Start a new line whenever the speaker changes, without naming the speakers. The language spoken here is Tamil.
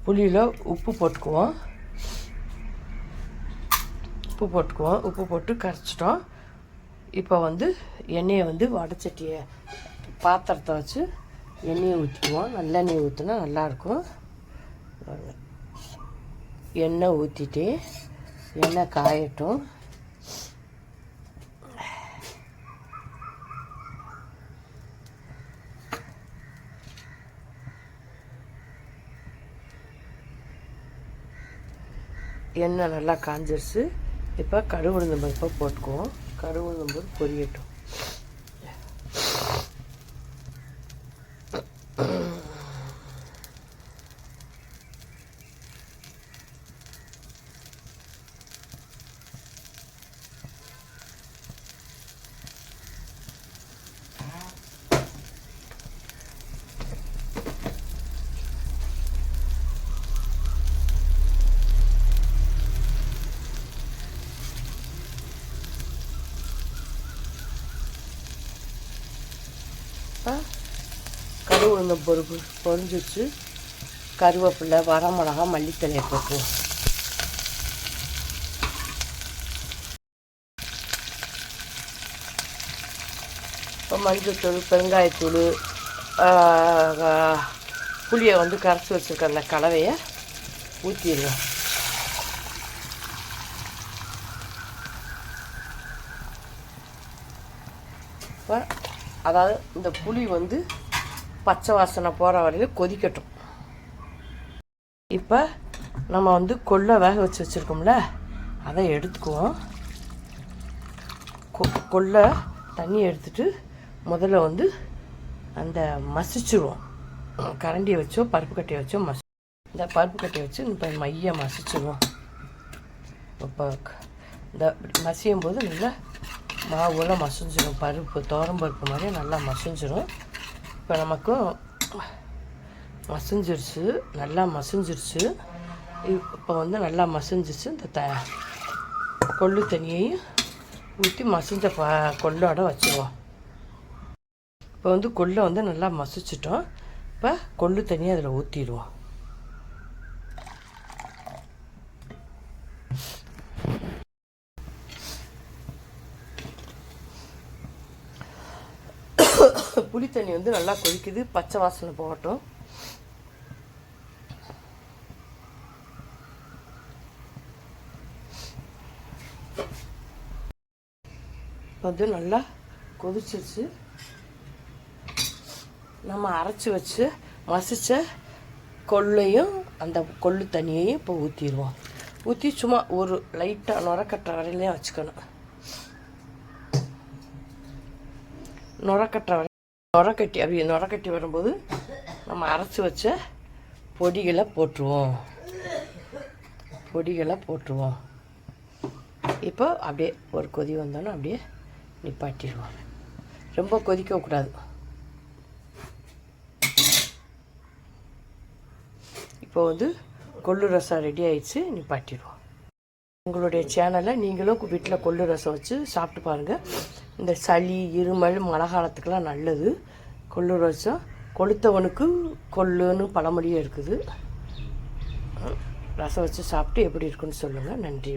புளியில் உப்பு போட்டுக்குவோம். உப்பு போட்டு கரைச்சிட்டோம். இப்போ வந்து எண்ணெயை வந்து வடைச்சட்டியை பாத்திரத்தை வச்சு எண்ணெயை ஊற்றிக்குவோம். நல்லெண்ணெய் ஊற்றினா நல்லாயிருக்கும். எண்ணெய் ஊற்றிட்டு எண்ணெய் காயட்டும். எண்ணெய் நல்லா காஞ்சிருச்சு. இப்போ கடுகு உளுந்தம் பருப்பை போட்டுக்குவோம். கடுகு உளுந்தம் பருப்பு பொரியட்டும். கடுகு உளுந்தம் பருப்பு பொரிஞ்சிச்சு. கருவேப்பிலை, வரமிளகா, மல்லித்தலையை போட்டுவோம். இப்போ மஞ்சள்தூள், பெருங்காயத்தூள், புளியை வந்து கரைச்சி வச்சுருக்க அந்த கலவையை ஊற்றிடுவோம். இப்போ அதாவது இந்த புளி வந்து பச்சை வாசனை போகிற வரையில் கொதிக்கட்டும். இப்போ நம்ம வந்து கொள்ளை வேக வச்சு வச்சுருக்கோம்ல, அதை எடுத்துக்குவோம். கொள்ளை தண்ணி எடுத்துட்டு முதல்ல வந்து அந்த மசிச்சிடுவோம். கரண்டியை வச்சோ பருப்பு கட்டையை வச்சோ இந்த பருப்பு கட்டையை வச்சு இப்போ மைய மசிச்சிடுவோம். இப்போ இந்த மசியும் போது நல்லா மாவுலாம் மசிஞ்சிடும். பருப்பு பருப்பு மாதிரியே நல்லா மசிஞ்சிடும். இப்போ நமக்கும் மசிஞ்சிருச்சு, நல்லா மசிஞ்சிருச்சு. இப்போ வந்து நல்லா மசிஞ்சிச்சு. இந்த கொள்ளு தண்ணியையும் ஊற்றி மசிஞ்ச கொள்ளோட வச்சுருவோம். இப்போ வந்து கொள்ளை வந்து நல்லா மசிச்சிட்டோம். இப்போ கொள்ளு தண்ணியை அதில் ஊற்றிடுவோம். புளி தண்ணி வந்து நல்லா கொதிக்குது. பச்சை வாசனை போகட்டும். வந்து நல்லா கொதிச்சிருச்சு. நம்ம அரைச்சி வச்சு மசிச்ச கொள்ளையும் அந்த கொள்ளு தண்ணியையும் இப்போ ஊற்றிடுவோம். ஊற்றி சும்மா ஒரு லைட்டாக நுரக்கட்டுற வரையிலையும் வச்சுக்கணும். நுரக்கட்டி வரும்போது நம்ம அரைச்சி வச்ச பொடிகளை போட்டுருவோம். இப்போ அப்படியே ஒரு கொதி வந்தோன்னா அப்படியே நிப்பாட்டிடுவோம். ரொம்ப கொதிக்கக்கூடாது. இப்போ வந்து கொள்ளு ரசம் ரெடி ஆயிடுச்சு. நிப்பாட்டிடுவோம். உங்களுடைய சேனலை நீங்களும் வீட்டில் கொள்ளு ரசம் வச்சு சாப்பிட்டு பாருங்கள். இந்த சளி, இருமல், மழை காலத்துக்கெல்லாம் நல்லது. கொள்ளு ரசம் கொளுத்தவனுக்கு கொள்ளுன்னு பழமொழியே இருக்குது. ரசம் வச்சு சாப்பிட்டு எப்படி இருக்குன்னு சொல்லுங்கள். நன்றி.